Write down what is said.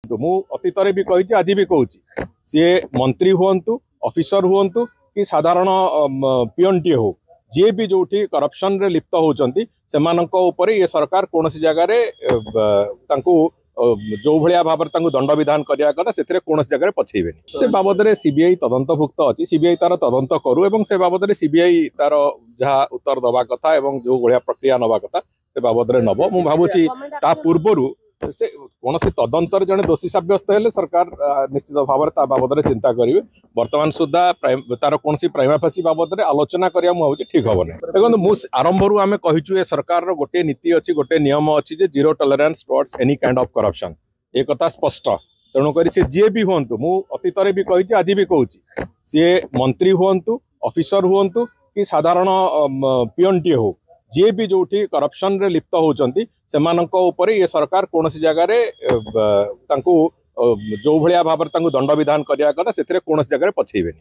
तो मु अतीत भी कही आज भी कहूँ सी मंत्री हुंतु ऑफिसर हुंतु कि साधारण पीएनटी हो जी भी जो करप्शन रे लिप्त होती से ये सरकार कौन सी जगार जो भाया भाव दंड विधान करने कथा से कौन जगह पछेबे से बाबद में सीबीआई तदंतभुक्त अच्छी सीबीआई तार तदंत करू एवं से बाबद में सीबीआई तार जहाँ उत्तर दवा कथा एवं जो भाया प्रक्रिया नवा कथा से बाबद में नब मु भावुची ता पूर्वरु से कौन तदंतर जड़े दोषी सब्यस्त हेले सरकार निश्चित भाव में बाबद में चिंता करेंगे। बर्तमान सुधा तार कौन प्राइमा फासी बाबद में आलोचना करा मुझे ठीक हम ना देखो मुझे आरंभ आम कहीचु सरकार गोटे नीति अच्छी गोटे नियम अच्छी zero tolerance towards any kind of corruption एक कथा स्पष्ट तेणुक सी जी भी हूँ मु अतीत भी कही आज भी कहूँ सी मंत्री हुंतु ऑफिसर हुंतु कि साधारण पीएनटी हो जी भी जो करप्शन रे लिप्त होती से ये सरकार कौन सी जगार जो भाया भाव दंड विधान करने कथा से कौन जगह पछेबे।